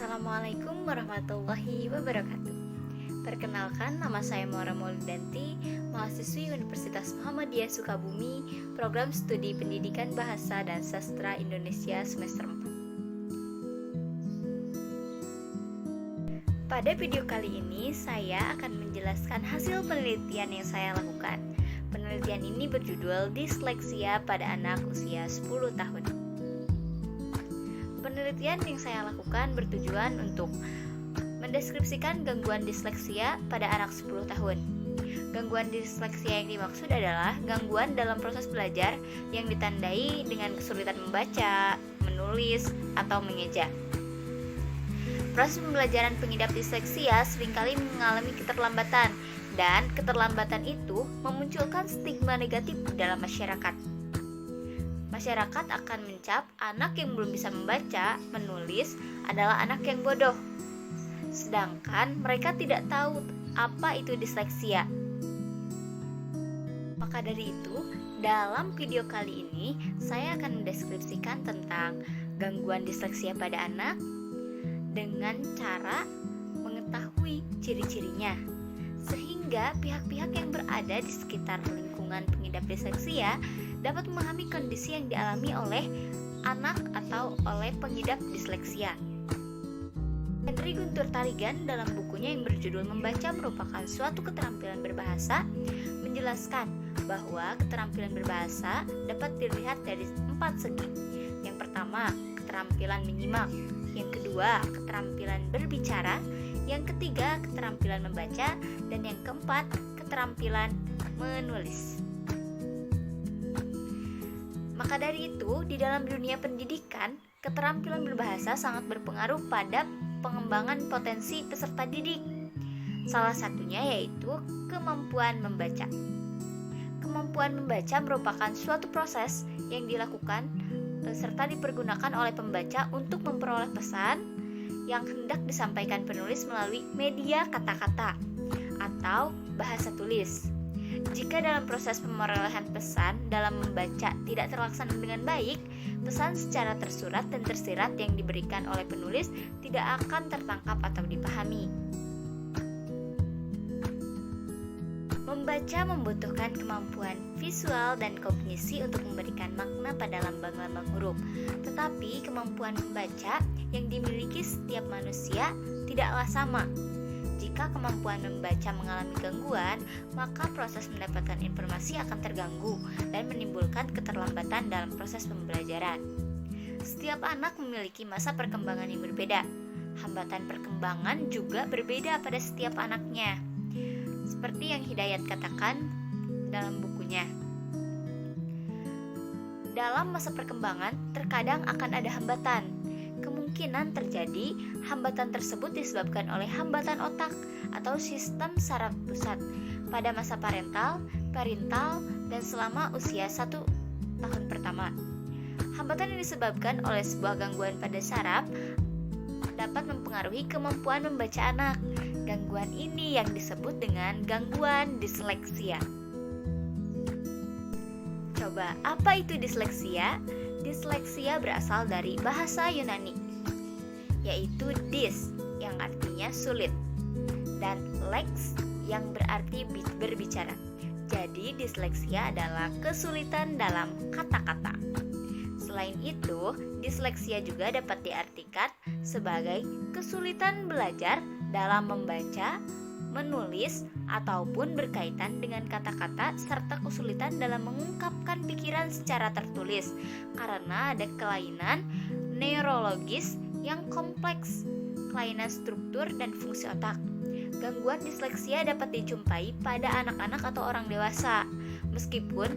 Assalamualaikum warahmatullahi wabarakatuh. Perkenalkan, nama saya Maura Maulidanti, mahasiswi Universitas Muhammadiyah Sukabumi, program studi Pendidikan Bahasa dan Sastra Indonesia semester 4. Pada video kali ini, saya akan menjelaskan hasil penelitian yang saya lakukan. Penelitian ini berjudul Disleksia pada anak usia 10 tahun. Penelitian yang saya lakukan bertujuan untuk mendeskripsikan gangguan disleksia pada anak 10 tahun. Gangguan disleksia yang dimaksud adalah gangguan dalam proses belajar yang ditandai dengan kesulitan membaca, menulis, atau mengeja. Proses pembelajaran pengidap disleksia seringkali mengalami keterlambatan, dan keterlambatan itu memunculkan stigma negatif dalam masyarakat. Masyarakat akan mencap anak yang belum bisa membaca, menulis adalah anak yang bodoh. Sedangkan mereka tidak tahu apa itu disleksia. Maka dari itu, dalam video kali ini saya akan mendeskripsikan tentang gangguan disleksia pada anak dengan cara mengetahui ciri-cirinya, sehingga pihak-pihak yang berada di sekitar lingkungan pengidap disleksia dapat memahami kondisi yang dialami oleh anak atau oleh pengidap disleksia. Henry Guntur Tarigan dalam bukunya yang berjudul Membaca Merupakan Suatu Keterampilan Berbahasa menjelaskan bahwa keterampilan berbahasa dapat dilihat dari 4 segi. Yang pertama, keterampilan menyimak. Yang kedua, keterampilan berbicara. Yang ketiga, keterampilan membaca. Dan yang keempat, keterampilan menulis. Maka dari itu, di dalam dunia pendidikan, keterampilan berbahasa sangat berpengaruh pada pengembangan potensi peserta didik. Salah satunya yaitu kemampuan membaca. Kemampuan membaca merupakan suatu proses yang dilakukan serta dipergunakan oleh pembaca untuk memperoleh pesan yang hendak disampaikan penulis melalui media kata-kata atau bahasa tulis. Jika dalam proses pemerolehan pesan dalam membaca tidak terlaksana dengan baik, pesan secara tersurat dan tersirat yang diberikan oleh penulis tidak akan tertangkap atau dipahami. Membaca membutuhkan kemampuan visual dan kognisi untuk memberikan makna pada lambang-lambang huruf. Tetapi kemampuan membaca yang dimiliki setiap manusia tidaklah sama. Jika kemampuan membaca mengalami gangguan, maka proses mendapatkan informasi akan terganggu dan menimbulkan keterlambatan dalam proses pembelajaran. Setiap anak memiliki masa perkembangan yang berbeda. Hambatan perkembangan juga berbeda pada setiap anaknya. Seperti yang Hidayat katakan dalam bukunya. Dalam masa perkembangan, terkadang akan ada hambatan. Kemungkinan terjadi hambatan tersebut disebabkan oleh hambatan otak atau sistem saraf pusat pada masa parental, perintal, dan selama usia 1 tahun pertama. Hambatan yang disebabkan oleh sebuah gangguan pada saraf dapat mempengaruhi kemampuan membaca anak. Gangguan ini yang disebut dengan gangguan disleksia. Coba, apa itu disleksia? Disleksia berasal dari bahasa Yunani, yaitu dis yang artinya sulit dan lex yang berarti berbicara. Jadi disleksia adalah kesulitan dalam kata-kata. Selain itu, disleksia juga dapat diartikan sebagai kesulitan belajar dalam membaca, menulis, ataupun berkaitan dengan kata-kata serta kesulitan dalam mengungkapkan pikiran secara tertulis karena ada kelainan neurologis yang kompleks, kelainan struktur dan fungsi otak. Gangguan disleksia dapat dijumpai pada anak-anak atau orang dewasa. Meskipun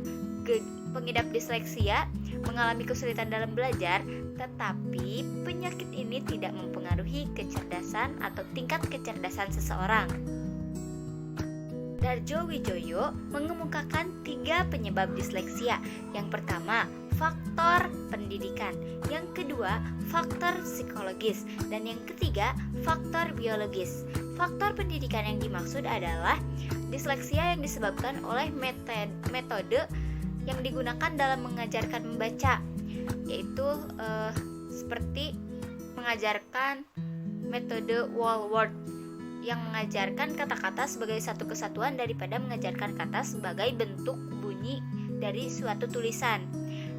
pengidap disleksia mengalami kesulitan dalam belajar, tetapi penyakit ini tidak mempengaruhi kecerdasan atau tingkat kecerdasan seseorang. Darjo Wijoyo mengemukakan 3 penyebab disleksia. Yang pertama, faktor pendidikan. Yang kedua, faktor psikologis. Dan yang ketiga, faktor biologis. Faktor pendidikan yang dimaksud adalah disleksia yang disebabkan oleh metode yang digunakan dalam mengajarkan membaca, yaitu seperti mengajarkan metode Walworth yang mengajarkan kata-kata sebagai satu kesatuan daripada mengajarkan kata sebagai bentuk bunyi dari suatu tulisan.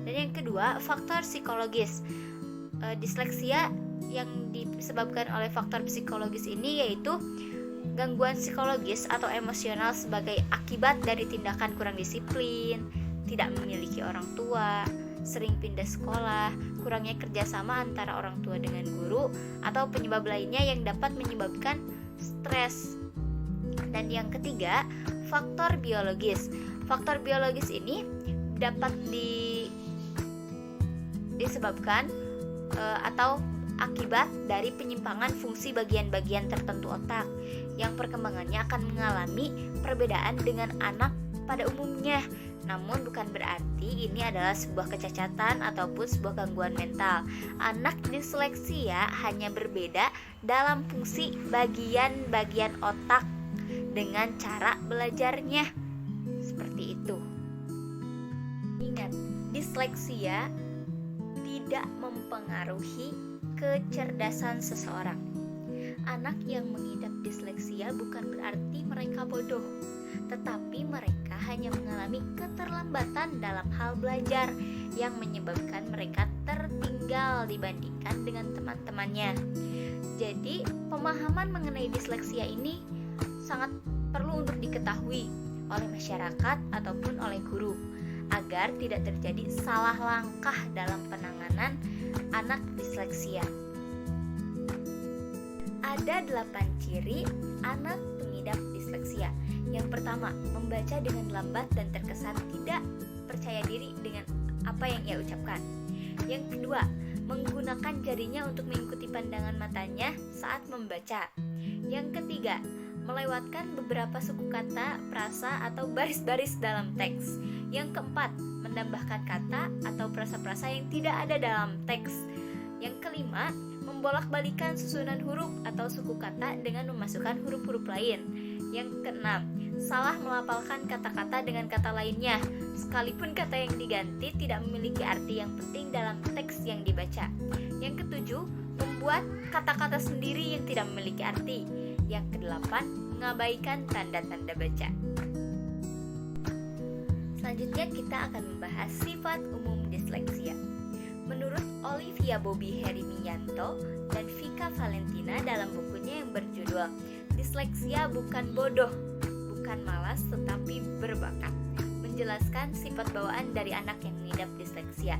Dan yang kedua, faktor psikologis. Disleksia yang disebabkan oleh faktor psikologis ini yaitu gangguan psikologis atau emosional sebagai akibat dari tindakan kurang disiplin, tidak memiliki orang tua, sering pindah sekolah, kurangnya kerjasama antara orang tua dengan guru, atau penyebab lainnya yang dapat menyebabkan stres. Dan yang ketiga, faktor biologis. Faktor biologis ini dapat disebabkan atau akibat dari penyimpangan fungsi bagian-bagian tertentu otak yang perkembangannya akan mengalami perbedaan dengan anak pada umumnya. Namun bukan berarti ini adalah sebuah kecacatan ataupun sebuah gangguan mental. Anak disleksia hanya berbeda dalam fungsi bagian-bagian otak dengan cara belajarnya. Seperti itu. Ingat, disleksia tidak mempengaruhi kecerdasan seseorang. Anak yang mengidap disleksia bukan berarti mereka bodoh, tetapi mereka hanya mengalami keterlambatan dalam hal belajar yang menyebabkan mereka tertinggal dibandingkan dengan teman-temannya. Jadi, pemahaman mengenai disleksia ini sangat perlu untuk diketahui oleh masyarakat ataupun oleh guru agar tidak terjadi salah langkah dalam penanganan anak disleksia. Ada 8 ciri anak pengidap disleksia. Yang pertama, membaca dengan lambat dan terkesan tidak percaya diri dengan apa yang ia ucapkan. Yang kedua, menggunakan jarinya untuk mengikuti pandangan matanya saat membaca. Yang ketiga, melewatkan beberapa suku kata, frasa, atau baris-baris dalam teks. Yang keempat, menambahkan kata atau frasa-frasa yang tidak ada dalam teks. Yang kelima, membolak-balikan susunan huruf atau suku kata dengan memasukkan huruf-huruf lain. Yang keenam, salah melafalkan kata-kata dengan kata lainnya, sekalipun kata yang diganti tidak memiliki arti yang penting dalam teks yang dibaca. Yang ketujuh, membuat kata-kata sendiri yang tidak memiliki arti. Yang kedelapan, mengabaikan tanda-tanda baca. Selanjutnya kita akan membahas sifat umum disleksia. Menurut Olivia Bobby Herimianto dan Vika Valentina dalam bukunya yang berjudul Disleksia Bukan Bodoh, Bukan Malas Tetapi Berbakat, menjelaskan sifat bawaan dari anak yang mengidap disleksia,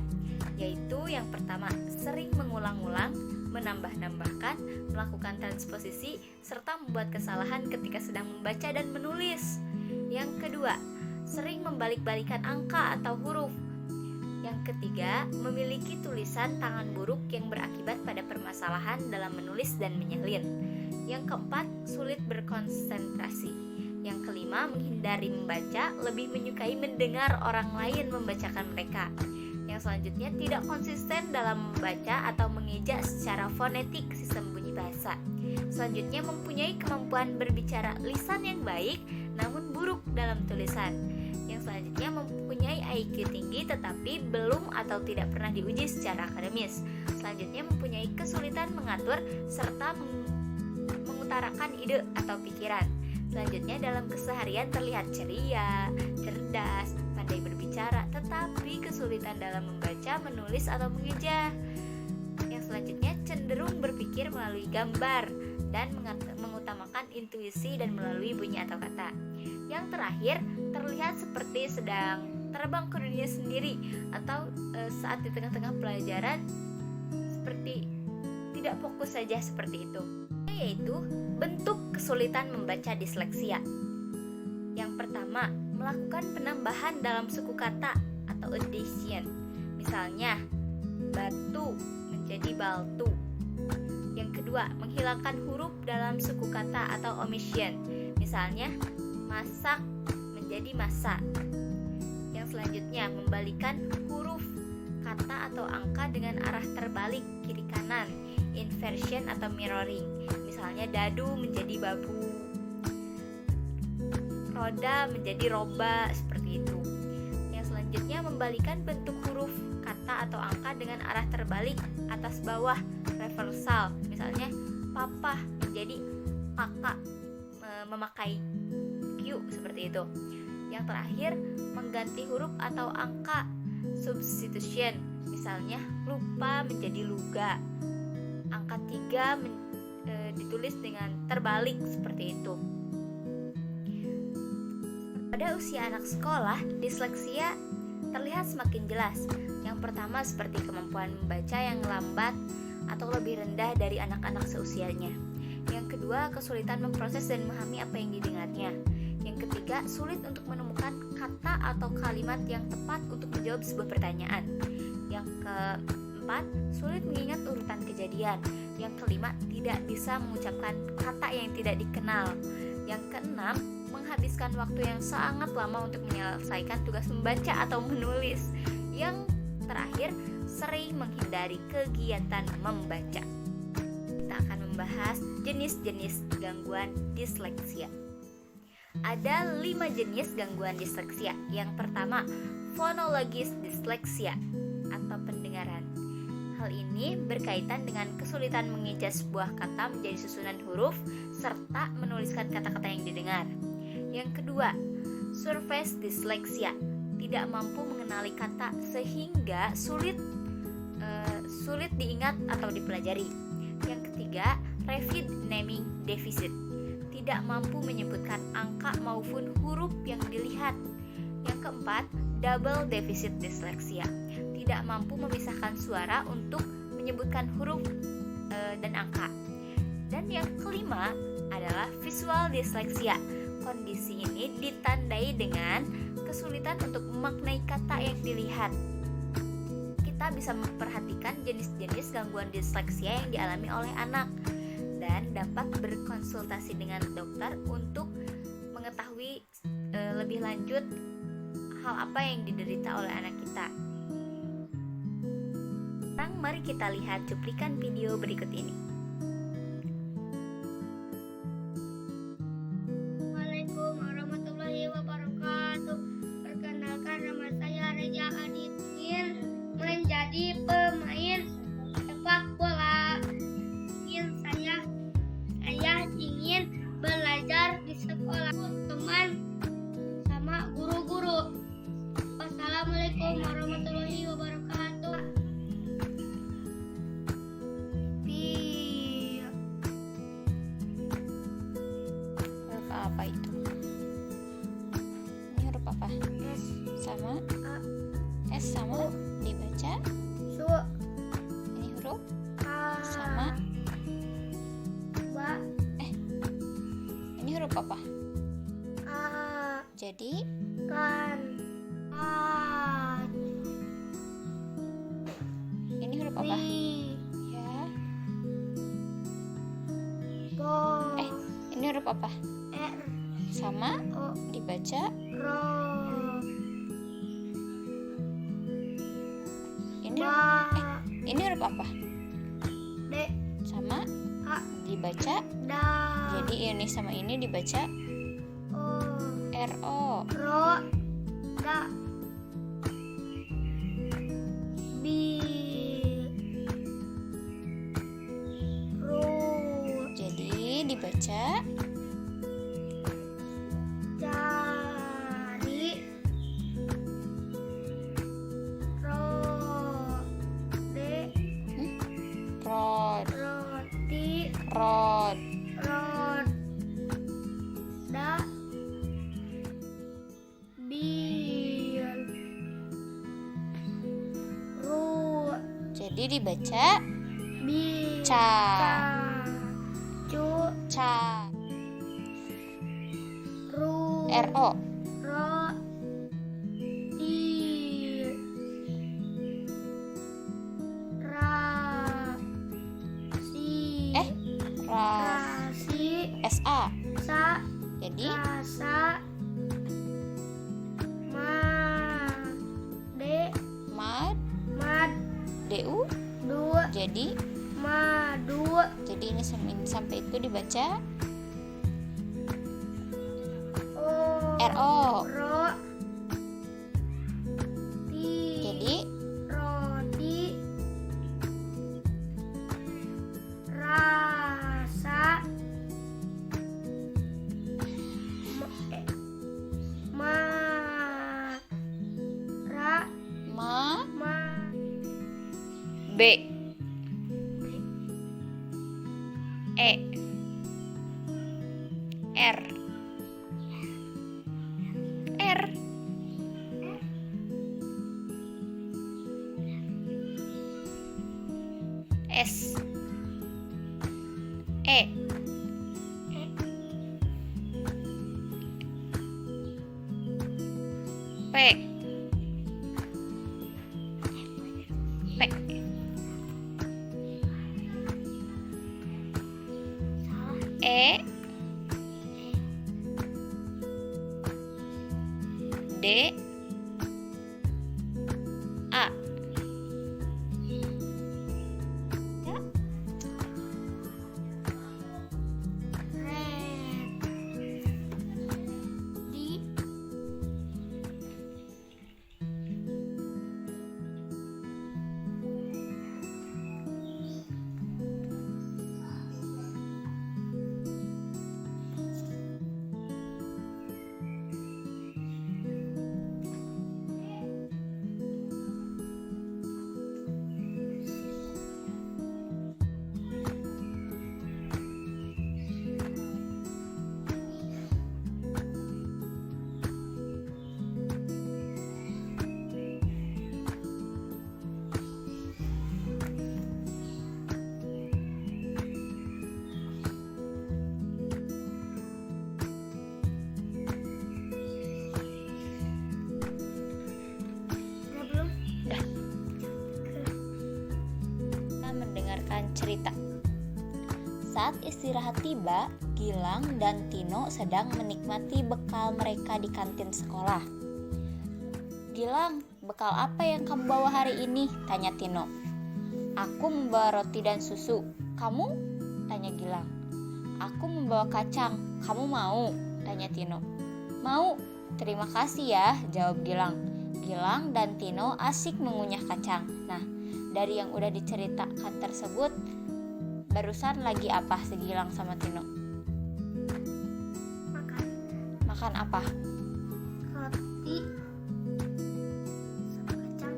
yaitu yang pertama, sering mengulang-ulang, menambah-nambahkan, melakukan transposisi, serta membuat kesalahan ketika sedang membaca dan menulis. Yang kedua, sering membalik-balikan angka atau huruf. Yang ketiga, memiliki tulisan tangan buruk yang berakibat pada permasalahan dalam menulis dan menyalin. Yang keempat, sulit berkonsentrasi. Yang kelima, menghindari membaca, lebih menyukai mendengar orang lain membacakan mereka. Yang selanjutnya, tidak konsisten dalam membaca atau mengeja secara fonetik sistem bunyi bahasa. Selanjutnya, mempunyai kemampuan berbicara lisan yang baik namun buruk dalam tulisan. Yang selanjutnya, mempunyai IQ tinggi tetapi belum atau tidak pernah diuji secara akademis. Selanjutnya, mempunyai kesulitan mengatur serta mengutarakan ide atau pikiran. Selanjutnya, dalam keseharian terlihat ceria, cerdas, pandai berbicara, tetapi kesulitan dalam membaca, menulis, atau mengeja. Yang selanjutnya, cenderung berpikir melalui gambar dan mengutamakan intuisi dan melalui bunyi atau kata. Yang terakhir, terlihat seperti sedang terbang ke dunia sendiri atau saat di tengah-tengah pelajaran seperti tidak fokus saja seperti itu. Yaitu bentuk kesulitan membaca disleksia. Yang pertama, melakukan penambahan dalam suku kata atau addition. Misalnya, batu menjadi baltu. Yang kedua, menghilangkan huruf dalam suku kata atau omission. Misalnya, masak menjadi masak. Yang selanjutnya, membalikan huruf kata atau angka dengan arah terbalik kiri kanan, inversion atau mirroring. Misalnya, dadu menjadi babu, roda menjadi roba, seperti itu. Yang selanjutnya, membalikan bentuk huruf kata atau angka dengan arah terbalik atas bawah, reversal. Misalnya, papa menjadi kakak, memakai Q seperti itu. Yang terakhir, mengganti huruf atau angka, substitution. Misalnya lupa menjadi luga. Angka 3 ditulis dengan terbalik seperti itu. Pada usia anak sekolah, disleksia terlihat semakin jelas. Yang pertama seperti kemampuan membaca yang lambat atau lebih rendah dari anak-anak seusianya. Yang kedua, kesulitan memproses dan memahami apa yang didengarnya. Yang ketiga, sulit untuk menemukan kata atau kalimat yang tepat untuk menjawab sebuah pertanyaan. Yang keempat, sulit mengingat urutan kejadian. Yang kelima, tidak bisa mengucapkan kata yang tidak dikenal. Yang keenam, menghabiskan waktu yang sangat lama untuk menyelesaikan tugas membaca atau menulis. Yang terakhir, sering menghindari kegiatan membaca. Kita akan membahas jenis-jenis gangguan disleksia. Ada 5 jenis gangguan disleksia. Yang pertama, fonologis disleksia atau pendengaran. Hal ini berkaitan dengan kesulitan mengeja sebuah kata menjadi susunan huruf serta menuliskan kata-kata yang didengar. Yang kedua, surface disleksia, tidak mampu mengenali kata sehingga sulit diingat atau dipelajari. Yang ketiga, rapid naming deficit, tidak mampu menyebutkan angka maupun huruf yang dilihat. Yang keempat, double deficit disleksia, tidak mampu memisahkan suara untuk menyebutkan huruf dan angka. Dan yang kelima adalah visual disleksia. Kondisi ini ditandai dengan kesulitan untuk memaknai kata yang dilihat. Kita bisa memperhatikan jenis-jenis gangguan disleksia yang dialami oleh anak dan dapat berkonsultasi dengan dokter untuk mengetahui lebih lanjut hal apa yang diderita oleh anak kita. Sekarang mari kita lihat cuplikan video berikut ini. Assalamualaikum warahmatullahi wabarakatuh. Perkenalkan, nama saya Reza Adit, ingin menjadi pemain sepak bola. Saya ingin belajar di sekolah teman sama guru-guru. Wassalamualaikum warahmatullahi wabarakatuh. Huruf apa itu? Ini huruf apa? S, Sama A, S sama dibaca. Su, Ini huruf A, sama. Ba, Ini huruf apa? A, Jadi Kan, A, ini huruf apa? Bi, Ya. Bo, Ini huruf apa? R, Sama O, dibaca. Ro, Ini Ba, ini huruf apa? D, Sama A, dibaca. Da, Jadi ini sama ini dibaca O, RO. Ro, Da, Bi, Ru, Jadi dibaca Jari, Ro, De, rod, Roti, rod. Rod, Da, Bil, Ru, Jadi dibaca Bi, ca, Cu, ca, Ru, RO. Ro, Di, Ra, Si, Ras, Rasi, SA. Sa, Jadi Rasa, Ma, De, mad, Mad, DU. Du, Jadi Madu, ini sampai itu dibaca O, RO. Ro, Ti, Jadi Roti, Ras, B, E, R, R, S, E, P, P, E, D, A. Ya. Red. D. Udah belum? Udah. Kita mendengarkan cerita. Saat istirahat tiba, Gilang dan Tino sedang menikmati bekal mereka di kantin sekolah. Gilang, bekal apa yang kamu bawa hari ini? Tanya Tino. Aku membawa roti dan susu. Kamu? Tanya Gilang. Aku membawa kacang. Kamu mau? Tanya Tino. Mau. Terima kasih ya, jawab Gilang. Gilang dan Tino asik mengunyah kacang. Nah, dari yang udah diceritakan tersebut, barusan lagi apa si Gilang sama Tino? Makan Makan apa? roti sama kacang.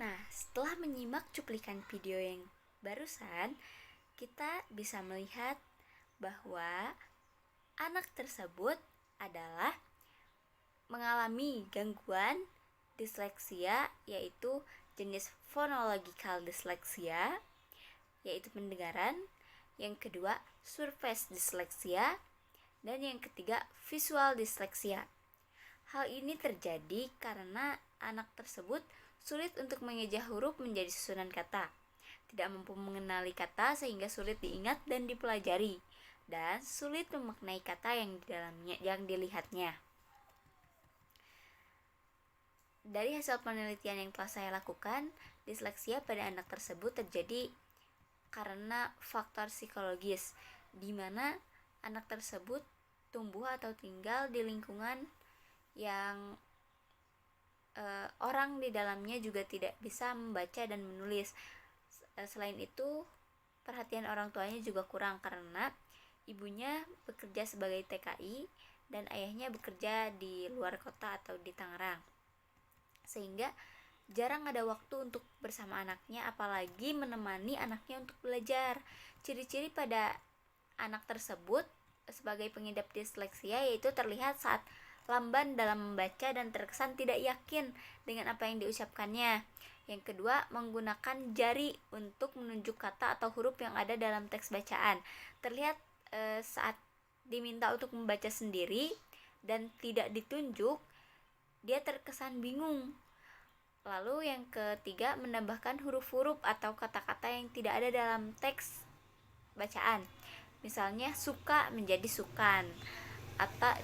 Nah, setelah menyimak cuplikan video yang barusan, kita bisa melihat bahwa anak tersebut adalah mengalami gangguan disleksia, yaitu jenis phonological dyslexia, yaitu pendengaran. Yang kedua, surface dyslexia, dan yang ketiga, visual dyslexia. Hal ini terjadi karena anak tersebut sulit untuk mengeja huruf menjadi susunan kata, tidak mampu mengenali kata sehingga sulit diingat dan dipelajari, dan sulit memaknai kata yang di dalamnya yang dilihatnya. Dari hasil penelitian yang telah saya lakukan, disleksia pada anak tersebut terjadi karena faktor psikologis, di mana anak tersebut tumbuh atau tinggal di lingkungan yang orang di dalamnya juga tidak bisa membaca dan menulis. Selain itu, perhatian orang tuanya juga kurang karena ibunya bekerja sebagai TKI dan ayahnya bekerja di luar kota atau di Tangerang, sehingga jarang ada waktu untuk bersama anaknya, apalagi menemani anaknya untuk belajar. Ciri-ciri pada anak tersebut sebagai pengidap disleksia yaitu terlihat saat lamban dalam membaca dan terkesan tidak yakin dengan apa yang diucapkannya. Yang kedua, menggunakan jari untuk menunjuk kata atau huruf yang ada dalam teks bacaan. Terlihat saat diminta untuk membaca sendiri dan tidak ditunjuk, dia terkesan bingung. Lalu yang ketiga, menambahkan huruf-huruf atau kata-kata yang tidak ada dalam teks bacaan. Misalnya suka menjadi sukan.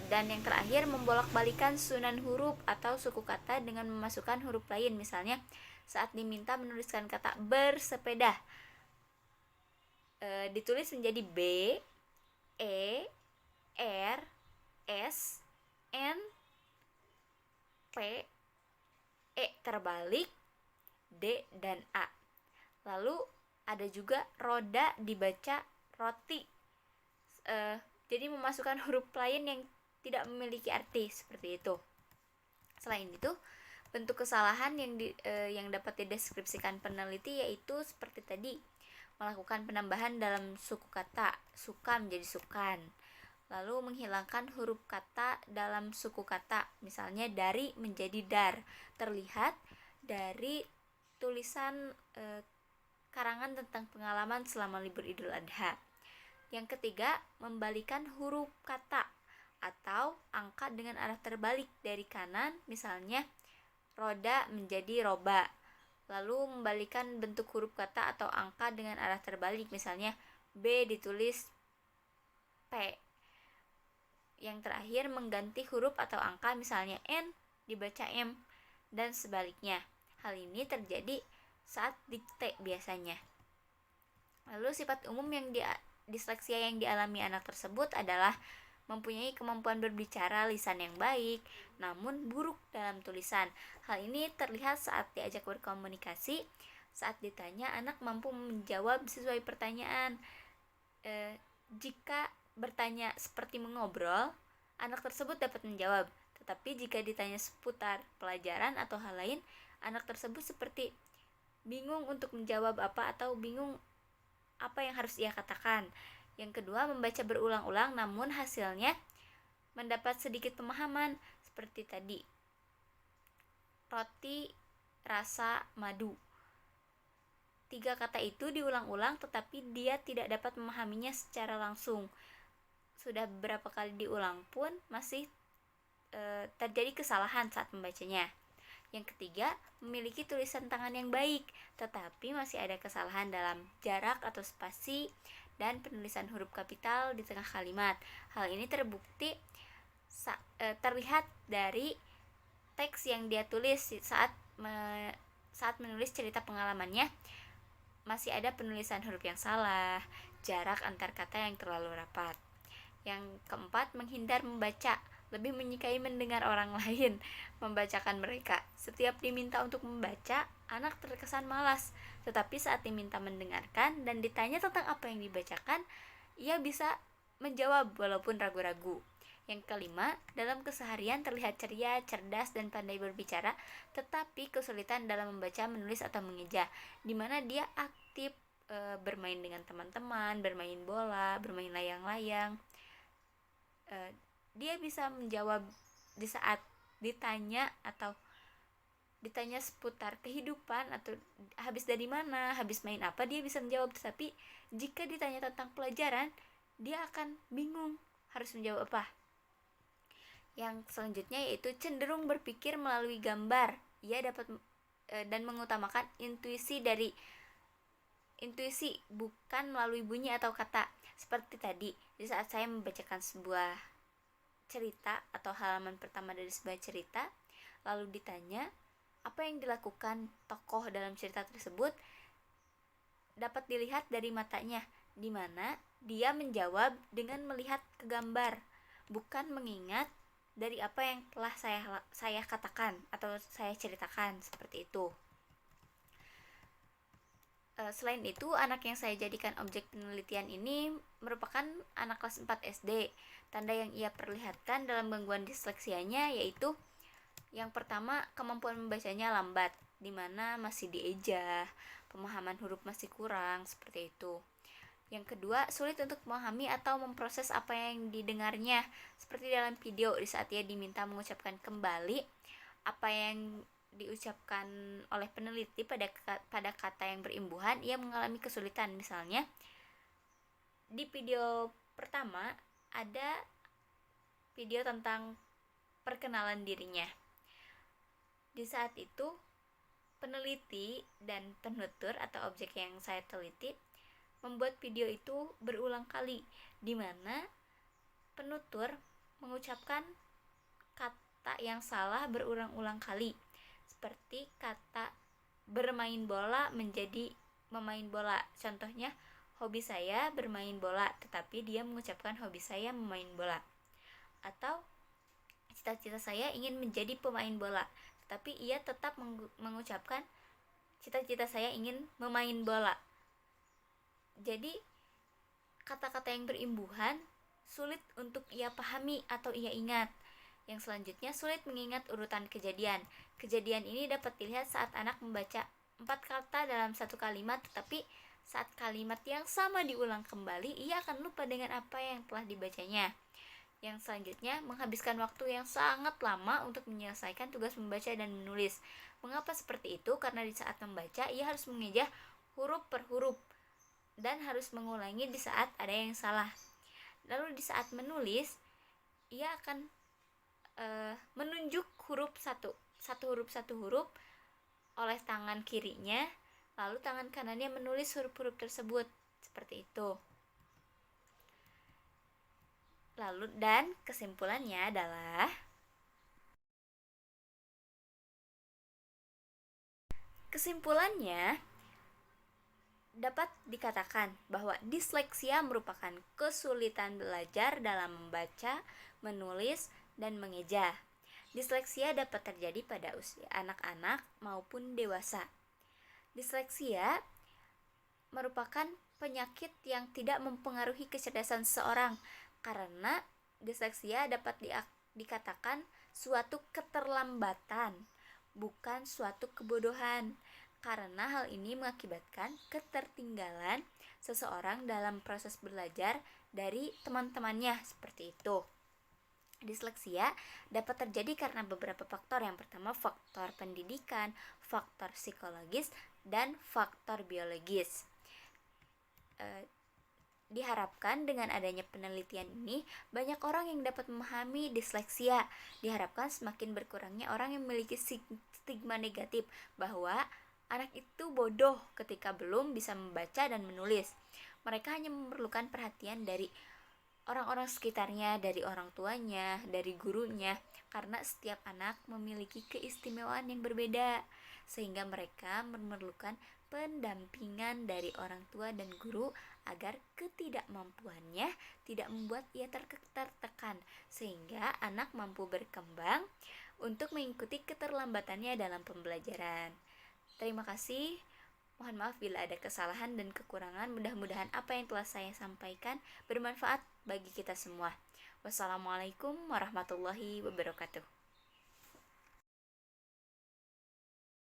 Dan yang terakhir, membolak-balikan susunan huruf atau suku kata dengan memasukkan huruf lain. Misalnya saat diminta menuliskan kata bersepeda, ditulis menjadi B, E, R, S, N, P, E terbalik, D, dan A. Lalu Ada juga roda dibaca roti. Jadi memasukkan huruf lain yang tidak memiliki arti seperti itu. Selain itu, bentuk kesalahan yang dapat dideskripsikan peneliti yaitu seperti tadi, melakukan penambahan dalam suku kata, suka menjadi sukan. Lalu menghilangkan huruf kata dalam suku kata, misalnya dari menjadi dar. Terlihat dari tulisan karangan tentang pengalaman selama libur Idul Adha. Yang ketiga, membalikan huruf kata atau angka dengan arah terbalik dari kanan, misalnya roda menjadi roba. Lalu membalikan bentuk huruf kata atau angka dengan arah terbalik, misalnya B ditulis P. Yang terakhir, mengganti huruf atau angka, misalnya N dibaca M, dan sebaliknya. Hal ini terjadi saat dikte biasanya. Lalu sifat umum disleksia yang dialami anak tersebut adalah mempunyai kemampuan berbicara lisan yang baik, namun buruk dalam tulisan. Hal ini terlihat saat diajak berkomunikasi. Saat ditanya, anak mampu menjawab sesuai pertanyaan. Jika bertanya seperti mengobrol, anak tersebut dapat menjawab. Tetapi jika ditanya seputar pelajaran atau hal lain, anak tersebut seperti bingung untuk menjawab apa atau bingung apa yang harus ia katakan. Yang kedua, membaca berulang-ulang namun hasilnya mendapat sedikit pemahaman seperti tadi. Roti, rasa, madu. 3 kata itu diulang-ulang tetapi dia tidak dapat memahaminya secara langsung. Sudah beberapa kali diulang pun masih terjadi kesalahan saat membacanya. Yang ketiga, memiliki tulisan tangan yang baik, tetapi masih ada kesalahan dalam jarak atau spasi dan penulisan huruf kapital di tengah kalimat. Hal ini terbukti terlihat dari teks yang dia tulis saat menulis cerita pengalamannya. Masih ada penulisan huruf yang salah, jarak antar kata yang terlalu rapat. Yang keempat, menghindar membaca, lebih menyukai mendengar orang lain membacakan mereka. Setiap diminta untuk membaca, anak terkesan malas. Tetapi saat diminta mendengarkan dan ditanya tentang apa yang dibacakan, ia bisa menjawab walaupun ragu-ragu. Yang kelima, dalam keseharian terlihat ceria, cerdas, dan pandai berbicara, tetapi kesulitan dalam membaca, menulis, atau mengeja, di mana dia aktif bermain dengan teman-teman, bermain bola, bermain layang-layang. Dia bisa menjawab di saat ditanya atau ditanya seputar kehidupan atau habis dari mana, habis main apa, dia bisa menjawab. Tetapi jika ditanya tentang pelajaran, dia akan bingung harus menjawab apa. Yang selanjutnya yaitu cenderung berpikir melalui gambar. Ia dapat dan mengutamakan intuisi bukan melalui bunyi atau kata. Seperti tadi, di saat saya membacakan sebuah cerita atau halaman pertama dari sebuah cerita, lalu ditanya apa yang dilakukan tokoh dalam cerita tersebut, dapat dilihat dari matanya, di mana dia menjawab dengan melihat ke gambar, bukan mengingat dari apa yang telah saya katakan atau saya ceritakan, seperti itu. Selain itu, anak yang saya jadikan objek penelitian ini merupakan anak kelas 4 SD. Tanda yang ia perlihatkan dalam gangguan disleksianya yaitu yang pertama, kemampuan membacanya lambat, di mana masih diejah, pemahaman huruf masih kurang, seperti itu. Yang kedua, sulit untuk memahami atau memproses apa yang didengarnya, seperti dalam video di saat ia diminta mengucapkan kembali apa yang diucapkan oleh peneliti pada kata yang berimbuhan, ia mengalami kesulitan. Misalnya di video pertama ada video tentang perkenalan dirinya. Di saat itu peneliti dan penutur atau objek yang saya teliti membuat video itu berulang kali, di mana penutur mengucapkan kata yang salah berulang-ulang kali, seperti kata bermain bola menjadi memain bola. Contohnya, hobi saya bermain bola, tetapi dia mengucapkan hobi saya memain bola. Atau cita-cita saya ingin menjadi pemain bola, tetapi ia tetap mengucapkan cita-cita saya ingin memain bola. Jadi kata-kata yang berimbuhan sulit untuk ia pahami atau ia ingat. Yang selanjutnya, sulit mengingat urutan kejadian. Kejadian ini dapat dilihat saat anak membaca 4 kata dalam satu kalimat, tetapi saat kalimat yang sama diulang kembali, ia akan lupa dengan apa yang telah dibacanya. Yang selanjutnya, menghabiskan waktu yang sangat lama untuk menyelesaikan tugas membaca dan menulis. Mengapa seperti itu? Karena di saat membaca, ia harus mengeja huruf per huruf dan harus mengulangi di saat ada yang salah. Lalu di saat menulis, ia akan menunjuk huruf satu huruf oleh tangan kirinya, lalu tangan kanannya menulis huruf-huruf tersebut, seperti itu. Lalu dan kesimpulannya adalah dapat dikatakan bahwa disleksia merupakan kesulitan belajar dalam membaca, menulis, dan mengeja. Disleksia dapat terjadi pada usia anak-anak maupun dewasa. Disleksia merupakan penyakit yang tidak mempengaruhi kecerdasan seseorang, karena disleksia dapat dikatakan suatu keterlambatan, bukan suatu kebodohan, karena hal ini mengakibatkan ketertinggalan seseorang dalam proses belajar dari teman-temannya, seperti itu. Disleksia dapat terjadi karena beberapa faktor. Yang pertama, faktor pendidikan, faktor psikologis, dan faktor biologis. Diharapkan dengan adanya penelitian ini, banyak orang yang dapat memahami disleksia. Diharapkan semakin berkurangnya orang yang memiliki stigma negatif bahwa anak itu bodoh ketika belum bisa membaca dan menulis. Mereka hanya memerlukan perhatian dari orang-orang sekitarnya, dari orang tuanya, dari gurunya, karena setiap anak memiliki keistimewaan yang berbeda, sehingga mereka memerlukan pendampingan dari orang tua dan guru agar ketidakmampuannya tidak membuat ia tertekan, sehingga anak mampu berkembang untuk mengikuti keterlambatannya dalam pembelajaran. Terima kasih. Mohon maaf bila ada kesalahan dan kekurangan. Mudah-mudahan apa yang telah saya sampaikan bermanfaat bagi kita semua. Wassalamualaikum warahmatullahi wabarakatuh.